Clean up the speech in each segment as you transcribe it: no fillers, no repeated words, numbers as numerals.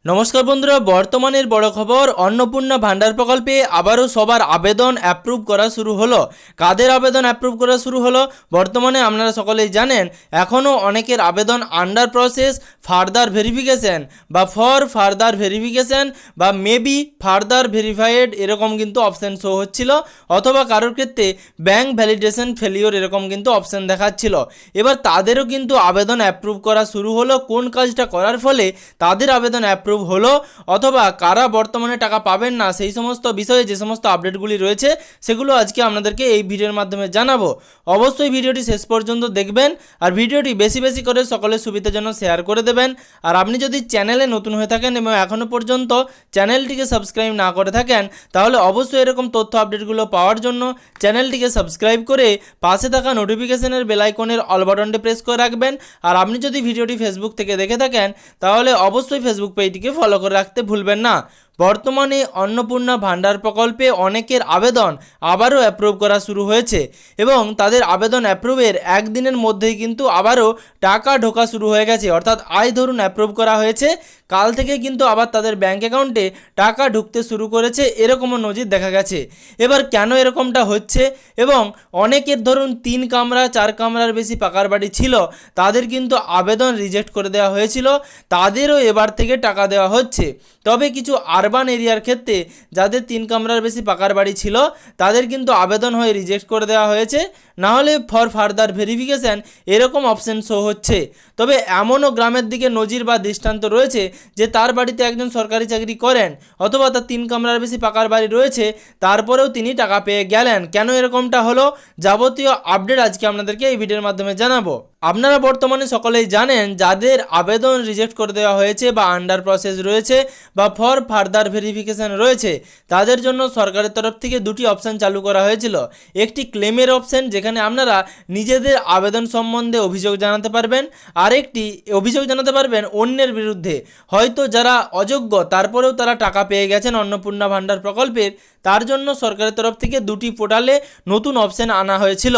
নমস্কার বন্ধুরা, বর্তমানের বড় খবর। অন্নপূর্ণা ভান্ডার প্রকল্পে আবারও সবার আবেদন অ্যাপ্রুভ করা শুরু হলো। কাদের আবেদন অ্যাপ্রুভ করা শুরু হলো? বর্তমানে আপনারা সকলেই জানেন এখনও অনেকের আবেদন আন্ডার প্রসেস, ফার্দার ভেরিফিকেশন বা ফর ফার্দার ভেরিফিকেশন বা মেবি ফার্দার ভেরিফাইড এরকম কিন্তু অপশান শো হচ্ছিল, অথবা কারোর ক্ষেত্রে ব্যাঙ্ক ভ্যালিডেশন ফেলিওর এরকম কিন্তু অপশান দেখাচ্ছিল। এবার তাদেরও কিন্তু আবেদন অ্যাপ্রুভ করা শুরু হলো। কোন কাজটা করার ফলে তাদের আবেদন অ্যাপ্রুভ হলো অথবা কারা বর্তমানে টাকা পাবেন না, সেই সমস্ত বিষয়ে যে সমস্ত আপডেটগুলি রয়েছে সেগুলো আজকে আপনাদেরকে এই ভিডিওর মাধ্যমে জানাবো। অবশ্যই ভিডিওটি শেষ পর্যন্ত দেখবেন আর ভিডিওটি বেশি বেশি করে সকলের সুবিধার জন্য শেয়ার করে দেবেন। আর আপনি যদি চ্যানেলে নতুন হয়ে থাকেন এবং এখনও পর্যন্ত চ্যানেলটিকে সাবস্ক্রাইব না করে থাকেন, তাহলে অবশ্যই এরকম তথ্য আপডেটগুলো পাওয়ার জন্য চ্যানেলটিকে সাবস্ক্রাইব করে পাশে থাকা নোটিফিকেশনের বেল আইকনের অল বাটনটি প্রেস করে রাখবেন। আর আপনি যদি ভিডিওটি ফেসবুক থেকে দেখে থাকেন তাহলে অবশ্যই ফেসবুক পেজটিকে ফলো করে রাখতে ভুলবেন না। বর্তমানে অন্নপূর্ণা ভান্ডার প্রকল্পে অনেকের আবেদন আবারও অ্যাপ্রুভ করা শুরু হয়েছে এবং তাদের আবেদন অ্যাপ্রুভের একদিনের মধ্যেই কিন্তু আবারও টাকা ঢোকা শুরু হয়ে গেছে। অর্থাৎ আজ ধরুন অ্যাপ্রুভ করা হয়েছে, কাল থেকে কিন্তু আবার তাদের ব্যাঙ্ক অ্যাকাউন্টে টাকা ঢুকতে শুরু করেছে, এরকমও নজির দেখা গেছে। এবার কেন এরকমটা হচ্ছে? এবং অনেকের ধরুন 3 কামরা 4 কামরার বেশি পাকার বাড়ি ছিল, তাদের কিন্তু আবেদন রিজেক্ট করে দেওয়া হয়েছিল, তাদেরও এবার থেকে টাকা দেওয়া হচ্ছে। তবে কিছু আরবান এরিয়ার ক্ষেত্রে যাদের 3 কামরার বেশি পাকার বাড়ি ছিল তাদের কিন্তু আবেদন হয়ে রিজেক্ট করে দেওয়া হয়েছে, না হলে ফর ফার্দার ভেরিফিকেশান এরকম অপশন শো হচ্ছে। তবে এমনও গ্রামের দিকে নজির বা দৃষ্টান্ত রয়েছে যে তার বাড়িতে একজন সরকারি চাকরি করেন অথবা তার 3 কামরার বেশি পাকার বাড়ি রয়েছে, তারপরেও তিনি টাকা পেয়ে গেলেন। কেন এরকমটা হলো যাবতীয় আপডেট আজকে আপনাদেরকে এই ভিডিওর মাধ্যমে জানাবো। আপনারা বর্তমানে সকলেই জানেন যাদের আবেদন রিজেক্ট করে দেওয়া হয়েছে বা আন্ডার প্রসেস রয়েছে বা ফর ফার্দার ভেরিফিকেশান রয়েছে, তাদের জন্য সরকারের তরফ থেকে দুটি অপশান চালু করা হয়েছিল। একটি ক্লেমের অপশান, যেখানে আপনারা নিজেদের আবেদন সম্বন্ধে অভিযোগ জানাতে পারবেন, আর একটি অভিযোগ জানাতে পারবেন অন্যের বিরুদ্ধে। হয়তো যারা অযোগ্য তারপরেও তারা টাকা পেয়ে গেছেন অন্নপূর্ণা ভান্ডার প্রকল্পের, তার জন্য সরকারের তরফ থেকে দুটি পোর্টালে নতুন অপশান আনা হয়েছিল।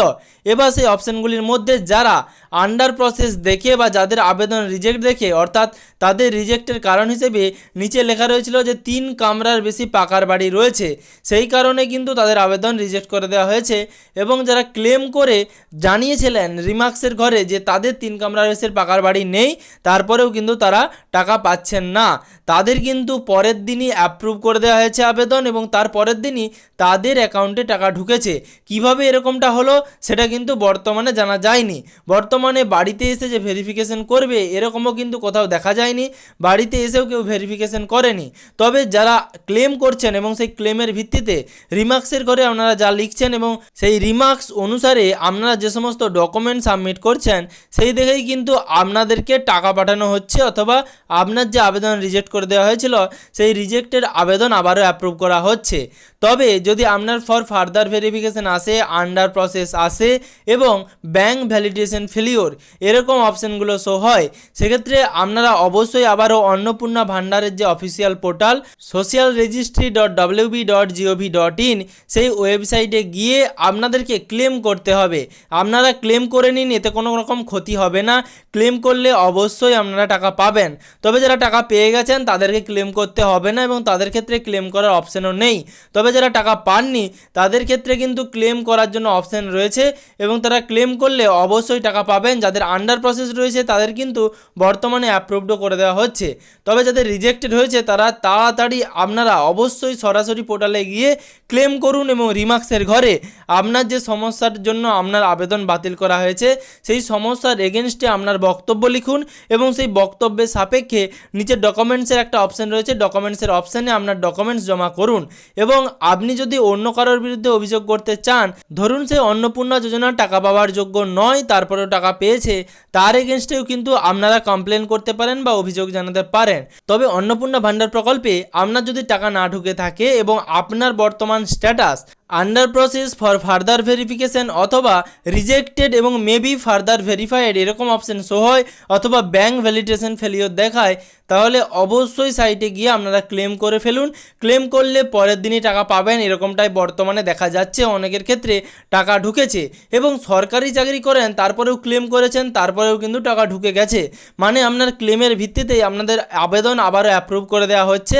এবার সেই অপশানগুলির মধ্যে যারা আন্ডার প্রসেস দেখে বা যাদের আবেদন রিজেক্ট দেখে, অর্থাৎ তাদের রিজেক্টের কারণ হিসেবে নিচে লেখা রয়েছিল যে 3 কামরার বেশি পাকার বাড়ি রয়েছে, সেই কারণে কিন্তু তাদের আবেদন রিজেক্ট করে দেওয়া হয়েছে। এবং যারা ক্লেম করে জানিয়েছিলেন রিমার্কসের ঘরে যে তাদের 3 কামরার বেশি পাকার বাড়ি নেই, তারপরেও কিন্তু তারা টাকা পাচ্ছেন না, তাদের কিন্তু পরের দিনই অ্যাপ্রুভ করে দেওয়া হয়েছে আবেদন এবং তার পরের দিনই তাদের অ্যাকাউন্টে টাকা ঢুকেছে। কিভাবে এরকমটা হলো সেটা কিন্তু বর্তমানে জানা যায়নি। বর্তমানে বাড়িতে এসে যে ভেরিফিকেশন করবে এরকমও কিন্তু কোথাও দেখা যায়নি, বাড়িতে এসেও কেউ ভেরিফিকেশন করেনি। তবে যারা ক্লেম করছেন এবং সেই ক্লেমের ভিত্তিতে রিমার্কসের ঘরে আপনারা যা লিখছেন এবং সেই রিমার্কস অনুসারে আপনারা যে সমস্ত ডকুমেন্ট সাবমিট করছেন, সেই দেখেই কিন্তু আপনাদেরকে টাকা পাঠানো হচ্ছে, অথবা আপনার যে আবেদন রিজেক্ট করে দেওয়া হয়েছিল সেই রিজেক্টের আবেদন আবারও অ্যাপ্রুভ করা হচ্ছে। তবে যদি আপনার ফর ফার্দার ভেরিফিকেশান আসে, আন্ডার প্রসেস আসে এবং ব্যাঙ্ক ভ্যালিডেশন ফেলিওর এরকম অপশানগুলো শো হয়, সেক্ষেত্রে আপনারা অবশ্যই আবারও অন্নপূর্ণা ভান্ডারের যে অফিসিয়াল পোর্টাল socialregistry.wb.gov.in সেই ওয়েবসাইটে গিয়ে আপনাদেরকে ক্লেম করতে হবে। আপনারা ক্লেম করে নিন, এতে কোনো রকম ক্ষতি হবে না। ক্লেম করলে অবশ্যই আপনারা টাকা পাবেন। তবে যারা টাকা পেয়ে গেছেন তাদেরকে ক্লেম করতে হবে না এবং তাদের ক্ষেত্রে ক্লেম করার অপশানও নেই। তবে যারা টাকা পাননি তাদের ক্ষেত্রে কিন্তু ক্লেম করার জন্য অপশান রয়েছে এবং তারা ক্লেম করলে অবশ্যই টাকা পাবেন। যাদের আন্ডার প্রসেস রয়েছে তাদের কিন্তু বর্তমানে অ্যাপ্রুভডও করে দেওয়া হচ্ছে। তবে যাদের রিজেক্টেড হয়েছে তারা তাড়াতাড়ি আপনারা অবশ্যই সরাসরি পোর্টালে গিয়ে ক্লেম করুন এবং রিমার্কসের ঘরে আপনার যে সমস্যার জন্য আপনার আবেদন বাতিল করা হয়েছে সেই সমস্যার এগেনস্টে আপনার বক্তব্য লিখুন এবং সেই বক্তব্যের সাপেক্ষে নিচে ডকুমেন্টসের একটা অপশান রয়েছে, ডকুমেন্টসের অপশানে আপনার ডকুমেন্টস জমা করুন। এবং আপনি যদি অন্য কারোর বিরুদ্ধে অভিযোগ করতে চান, ধরুন সে অন্নপূর্ণা যোজনা টাকা পাওয়ার যোগ্য নয় তারপরেও টাকা পেয়েছে, তার এগেনস্টেও কিন্তু আপনারা কমপ্লেন করতে পারেন বা অভিযোগ জানাতে পারেন। তবে অন্নপূর্ণা ভান্ডার প্রকল্পে আপনার যদি টাকা না ঢুকে থাকে এবং আপনার বর্তমান status under process for further verification অথবা রিজেক্টেড এবং মেবি ফার্দার ভেরিফাইড এরকম অপশন শো হয় অথবা ব্যাঙ্ক ভ্যালিডেশন ফেলিওর দেখায়, তাহলে অবশ্যই সাইটে গিয়ে আপনারা ক্লেম করে ফেলুন। ক্লেম করলে পরের দিনই টাকা পাবেন, এরকমটাই বর্তমানে দেখা যাচ্ছে। অনেকের ক্ষেত্রে টাকা ঢুকেছে এবং সরকারি চাকরি করেন তারপরেও ক্লেম করেছেন, তারপরেও কিন্তু টাকা ঢুকে গেছে, মানে আপনার ক্লেমের ভিত্তিতেই আপনাদের আবেদন আবারও অ্যাপ্রুভ করে দেওয়া হচ্ছে।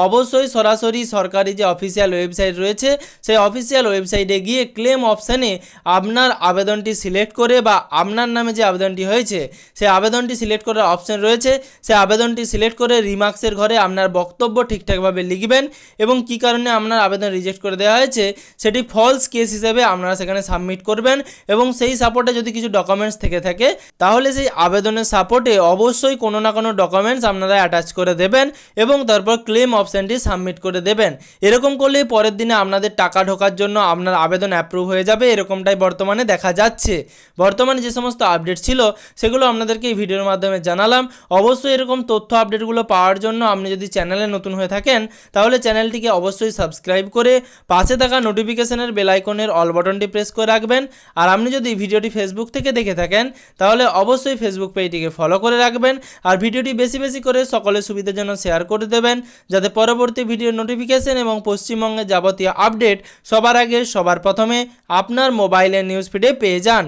অবশ্যই সরাসরি সরকারি যে অফিসিয়াল ওয়েবসাইট রয়েছে সেই অফিসিয়াল ওয়েবসাইটে গিয়ে ক্লেম অপশানে আপনার আবেদনটি সিলেক্ট করে বা আপনার নামে যে আবেদনটি হয়েছে সেই আবেদনটি সিলেক্ট করার অপশান রয়েছে, সেই আবেদনটি সিলেক্ট করে রিমার্কসের ঘরে আপনার বক্তব্য ঠিকঠাকভাবে লিখবেন এবং কী কারণে আপনার আবেদন রিজেক্ট করে দেওয়া হয়েছে সেটি ফলস কেস হিসেবে আপনারা সেখানে সাবমিট করবেন এবং সেই সাপোর্টে যদি কিছু ডকুমেন্টস থেকে থাকে তাহলে সেই আবেদনের সাপোর্টে অবশ্যই কোনো না কোনো ডকুমেন্টস আপনারা অ্যাটাচ করে দেবেন এবং তারপর ক্লেম অপশানটি সাবমিট করে দেবেন। এরকম করলেই পরের দিনে আপনাদের টাকা ঢোকার জন্য আপনার আবেদন অ্যাপ্রুভ হয়ে যাবে, এরকমটাই বর্তমানে দেখা যাচ্ছে। বর্তমানে যে সমস্ত আপডেট ছিল সেগুলো আপনাদেরকে এই ভিডিওর মাধ্যমে জানালাম। অবশ্যই এরকম তথ্য আপডেটগুলো পাওয়ার জন্য আপনি যদি চ্যানেলে নতুন হয়ে থাকেন তাহলে চ্যানেলটিকে অবশ্যই সাবস্ক্রাইব করে পাশে থাকা নোটিফিকেশনের বেল আইকনের অল বাটনটি প্রেস করে রাখবেন। আর আপনি যদি ভিডিওটি ফেসবুক থেকে দেখে থাকেন তাহলে অবশ্যই ফেসবুক পেজটিকে ফলো করে রাখবেন আর ভিডিওটি বেশি বেশি করে সকলের সুবিধার জন্য শেয়ার করে দেবেন, যাতে পরবর্তী ভিডিওর নোটিফিকেশন এবং পশ্চিমবঙ্গের যাবতীয় আপডেট সবার আগে সবার প্রথমে আপনার মোবাইলের নিউজ ফিডে পেয়ে যান।